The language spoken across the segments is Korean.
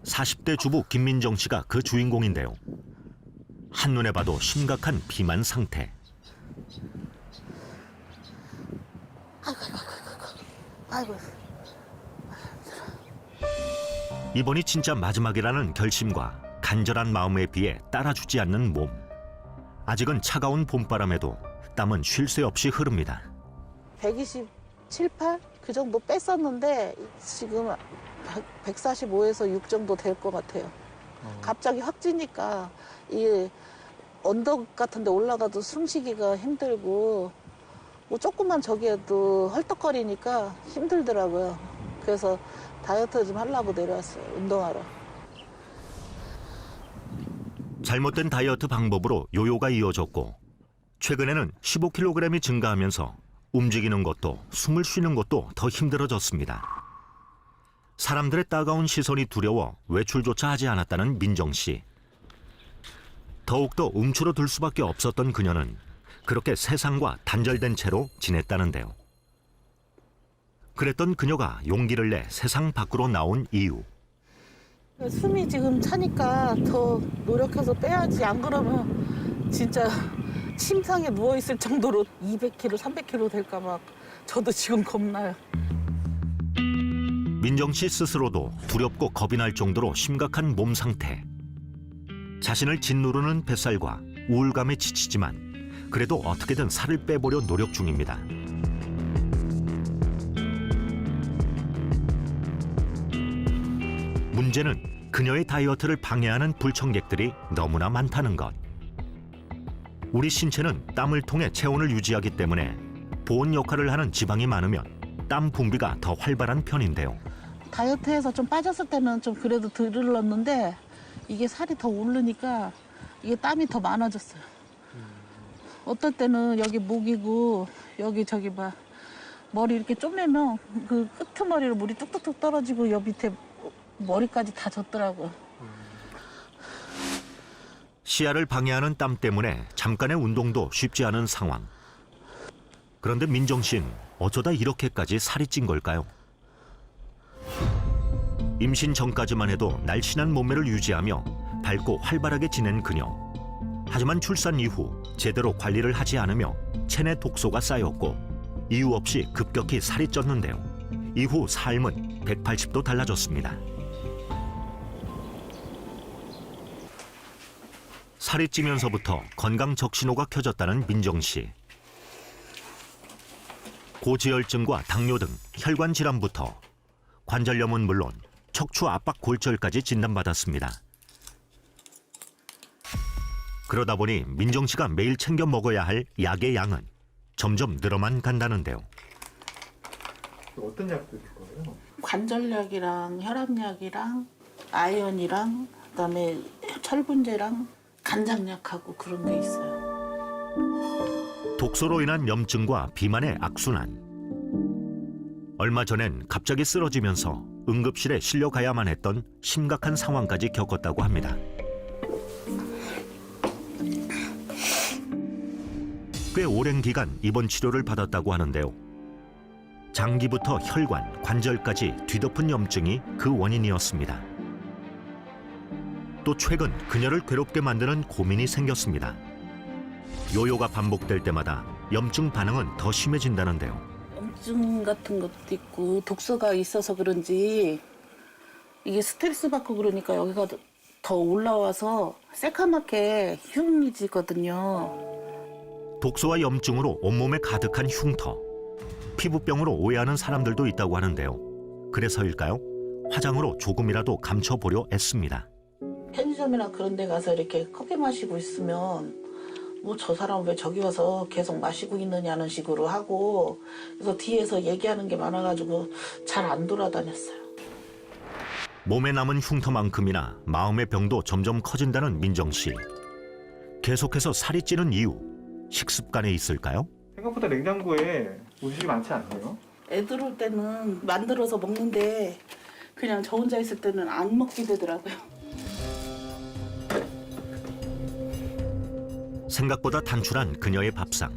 (40대) 주부 김민정 씨가 그 주인공인데요. 한눈에 봐도 심각한 비만 상태. 아이고. 이번이 진짜 마지막이라는 결심과 간절한 마음에 비해 따라주지 않는 몸. 아직은 차가운 봄바람에도 땀은 쉴 새 없이 흐릅니다. 127, 8? 그 정도 뺐었는데 지금 145에서 6 정도 될 것 같아요. 갑자기 확 찌니까 이 언덕 같은 데 올라가도 숨쉬기가 힘들고 뭐 조금만 저기에도 헐떡거리니까 힘들더라고요. 그래서 다이어트 좀 하려고 내려왔어요. 운동하러. 잘못된 다이어트 방법으로 요요가 이어졌고 최근에는 15kg이 증가하면서 움직이는 것도 숨을 쉬는 것도 더 힘들어졌습니다. 사람들의 따가운 시선이 두려워 외출조차 하지 않았다는 민정 씨. 더욱더 움츠러들 수밖에 없었던 그녀는 그렇게 세상과 단절된 채로 지냈다는데요. 그랬던 그녀가 용기를 내 세상 밖으로 나온 이유. 숨이 지금 차니까 더 노력해서 빼야지. 안 그러면 진짜 침상에 누워있을 정도로 200kg, 300kg 될까 봐 저도 지금 겁나요. 민정 씨 스스로도 두렵고 겁이 날 정도로 심각한 몸 상태. 자신을 짓누르는 뱃살과 우울감에 지치지만 그래도 어떻게든 살을 빼보려 노력 중입니다. 문제는 그녀의 다이어트를 방해하는 불청객들이 너무나 많다는 것. 우리 신체는 땀을 통해 체온을 유지하기 때문에 보온 역할을 하는 지방이 많으면 땀 분비가 더 활발한 편인데요. 다이어트해서 좀 빠졌을 때는 좀 그래도 덜 흘렀는데 이게 살이 더 오르니까 이게 땀이 더 많아졌어요. 어떨 때는 여기 목이고 여기 저기 막 머리 이렇게 쪼매면 그 끄트머리로 물이 뚝뚝뚝 떨어지고 옆 밑에 머리까지 다 젖더라고요. 시야를 방해하는 땀 때문에 잠깐의 운동도 쉽지 않은 상황. 그런데 민정 씨는 어쩌다 이렇게까지 살이 찐 걸까요? 임신 전까지만 해도 날씬한 몸매를 유지하며 밝고 활발하게 지낸 그녀. 하지만 출산 이후 제대로 관리를 하지 않으며 체내 독소가 쌓였고 이유 없이 급격히 살이 쪘는데요. 이후 삶은 180도 달라졌습니다. 살이 찌면서부터 건강 적신호가 켜졌다는 민정 씨. 고지혈증과 당뇨 등 혈관 질환부터 관절염은 물론 척추 압박 골절까지 진단받았습니다. 그러다 보니 민정 씨가 매일 챙겨 먹어야 할 약의 양은 점점 늘어만 간다는데요. 어떤 약들 줄 거예요? 관절약이랑 혈압약이랑 아연이랑 그다음에 철분제랑 간장약하고 그런 게 있어요. 독소로 인한 염증과 비만의 악순환. 얼마 전엔 갑자기 쓰러지면서 응급실에 실려가야만 했던 심각한 상황까지 겪었다고 합니다. 꽤 오랜 기간 입원 치료를 받았다고 하는데요. 장기부터 혈관, 관절까지 뒤덮은 염증이 그 원인이었습니다. 또 최근 그녀를 괴롭게 만드는 고민이 생겼습니다. 요요가 반복될 때마다 염증 반응은 더 심해진다는데요. 염증 같은 것도 있고 독소가 있어서 그런지 이게 스트레스 받고 그러니까 여기가 더 올라와서 새카맣게 흉해지거든요. 독소와 염증으로 온몸에 가득한 흉터. 피부병으로 오해하는 사람들도 있다고 하는데요. 그래서일까요? 화장으로 조금이라도 감춰보려 애씁니다. 편의점이나 그런 데 가서 이렇게 커피 마시고 있으면 뭐 저 사람 왜 저기 와서 계속 마시고 있느냐는 식으로 하고 그래서 뒤에서 얘기하는 게 많아가지고 잘 안 돌아다녔어요. 몸에 남은 흉터만큼이나 마음의 병도 점점 커진다는 민정 씨. 계속해서 살이 찌는 이유, 식습관에 있을까요? 생각보다 냉장고에 음식이 많지 않네요. 애들 올 때는 만들어서 먹는데 그냥 저 혼자 있을 때는 안 먹게 되더라고요. 생각보다 단출한 그녀의 밥상.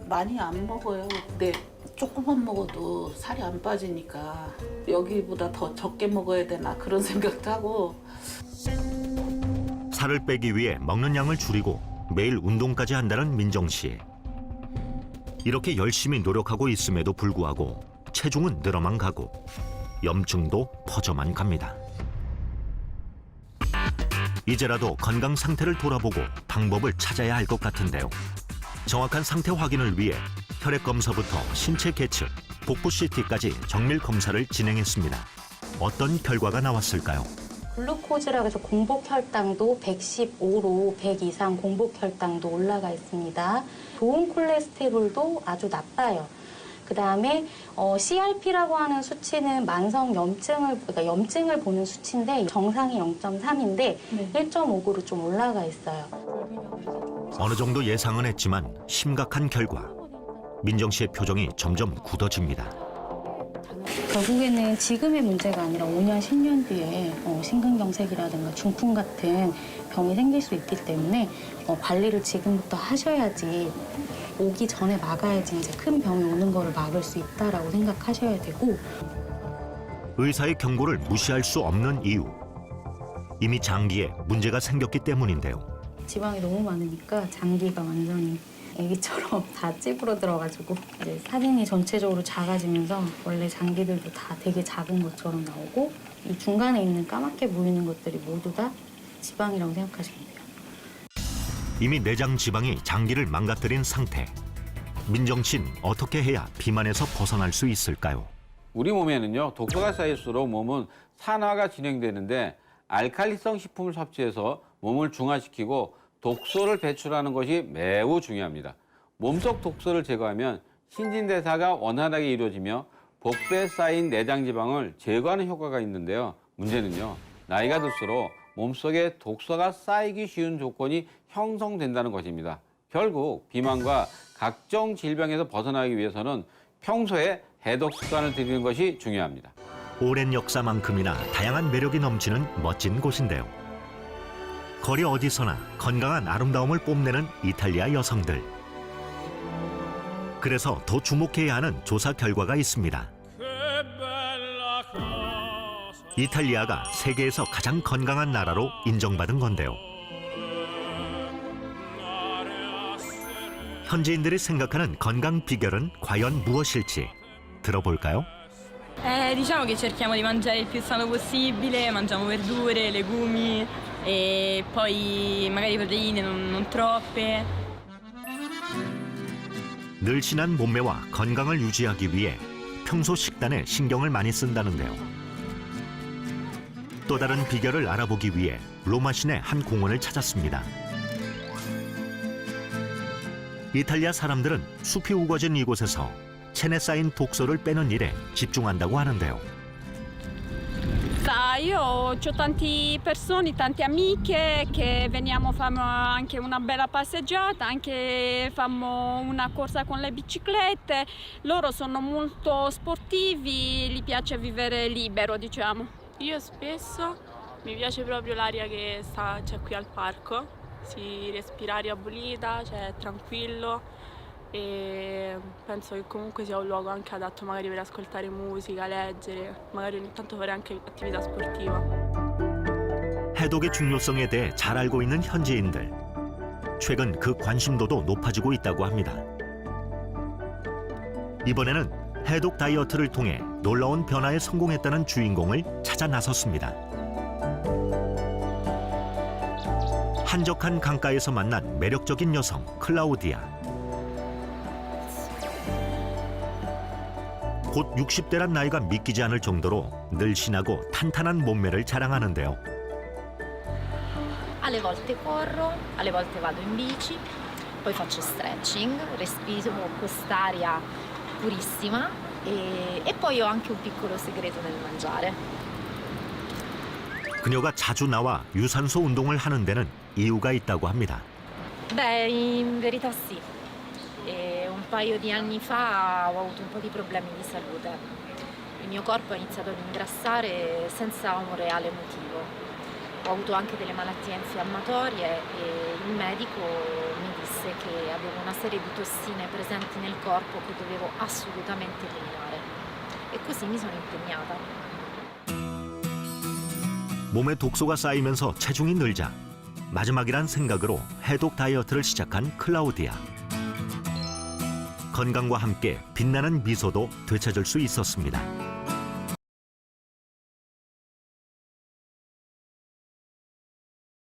많이 안 먹어요. 네. 조금만 먹어도 살이 안 빠지니까 여기보다 더 적게 먹어야 되나 그런 생각도 하고. 살을 빼기 위해 먹는 양을 줄이고 매일 운동까지 한다는 민정 씨. 이렇게 열심히 노력하고 있음에도 불구하고 체중은 늘어만 가고 염증도 퍼져만 갑니다. 이제라도 건강 상태를 돌아보고 방법을 찾아야 할 것 같은데요. 정확한 상태 확인을 위해 혈액 검사부터 신체 계측, 복부 CT까지 정밀 검사를 진행했습니다. 어떤 결과가 나왔을까요? 글루코즈라고 해서 공복 혈당도 115로 100 이상 공복 혈당도 올라가 있습니다. 좋은 콜레스테롤도 아주 나빠요. 그다음에 CRP라고 하는 수치는 만성 염증을 보는 수치인데 정상이 0.3인데 1.5로 좀 올라가 있어요. 어느 정도 예상은 했지만 심각한 결과. 민정 씨의 표정이 점점 굳어집니다. 결국에는 지금의 문제가 아니라 5년, 10년 뒤에 심근경색이라든가 중풍 같은 병이 생길 수 있기 때문에 관리를 지금부터 하셔야지 오기 전에 막아야지 이제 큰 병이 오는 거를 막을 수 있다라고 생각하셔야 되고. 의사의 경고를 무시할 수 없는 이유. 이미 장기에 문제가 생겼기 때문인데요. 지방이 너무 많으니까 장기가 완전히 애기처럼 다 찌부러들어가지고 이제 사진이 전체적으로 작아지면서 원래 장기들도 다 되게 작은 것처럼 나오고 이 중간에 있는 까맣게 보이는 것들이 모두 다 지방이라고 생각하시면 돼요. 이미 내장 지방이 장기를 망가뜨린 상태. 민정 씨는 어떻게 해야 비만에서 벗어날 수 있을까요? 우리 몸에는요, 독소가 쌓일수록 몸은 산화가 진행되는데 알칼리성 식품을 섭취해서 몸을 중화시키고 독소를 배출하는 것이 매우 중요합니다. 몸속 독소를 제거하면 신진대사가 원활하게 이루어지며 복부에 쌓인 내장 지방을 제거하는 효과가 있는데요. 문제는요, 나이가 들수록 몸속에 독소가 쌓이기 쉬운 조건이 형성된다는 것입니다. 결국 비만과 각종 질병에서 벗어나기 위해서는 평소에 해독 습관을 들이는 것이 중요합니다. 오랜 역사만큼이나 다양한 매력이 넘치는 멋진 곳인데요. 거리 어디서나 건강한 아름다움을 뽐내는 이탈리아 여성들. 그래서 더 주목해야 하는 조사 결과가 있습니다. 이탈리아가 세계에서 가장 건강한 나라로 인정받은 건데요. 현지인들이 생각하는 건강 비결은 과연 무엇일지 들어볼까요? Diciamo che cerchiamo di mangiare il più sano possibile, mangiamo verdure, legumi e poi magari proteine, non troppe. 늘씬한 몸매와 건강을 유지하기 위해 평소 식단에 신경을 많이 쓴다는데요. 또 다른 비결을 알아보기 위해 로마 시내 한 공원을 찾았습니다. 이탈리아 사람들은 숲이 우거진 이곳에서 체내 쌓인 독소를 빼는 일에 집중한다고 하는데요. Io ho tante persone, tante amiche che veniamo, famo anche una bella passeggiata, anche famo una corsa con le biciclette. Loro sono molto sportivi, gli piace vivere libero, diciamo. Io spesso mi piace proprio l'aria che c'è qui al parco, si respira aria pulita, cioè tranquillo e penso che comunque sia un luogo anche adatto magari per ascoltare musica, leggere, magari ogni tanto fare anche attività sportiva. 해독의 중요성에 대해 잘 알고 있는 현지인들. 최근 그 관심도도 높아지고 있다고 합니다. 이번에는 해독 다이어트를 통해 놀라운 변화에 성공했다는 주인공을 찾아 나섰습니다. 한적한 강가에서 만난 매력적인 여성 클라우디아. 곧 60대란 나이가 믿기지 않을 정도로 늘씬하고 탄탄한 몸매를 자랑하는데요. Alle volte corro, alle volte vado in bici, poi faccio stretching, respiro quest'aria purissima e poi ho anche un piccolo segreto nel mangiare. 그녀가 자주 나와 유산소 운동을 하는 데는 이유가 있다고 합니다. Beh, in verità sì. Un paio di anni fa ho avuto un po' di problemi di salute. Il mio corpo ha iniziato ad ingrassare senza un reale motivo. ho avuto anche delle malattie infiammatorie e il medico mi disse che avevo una serie di tossine presenti nel corpo che dovevo assolutamente eliminare. E così mi sono impegnata. 몸에 독소가 쌓이면서 체중이 늘자 마지막이란 생각으로 해독 다이어트를 시작한 클라우디아. 건강과 함께 빛나는 미소도 되찾을 수 있었습니다.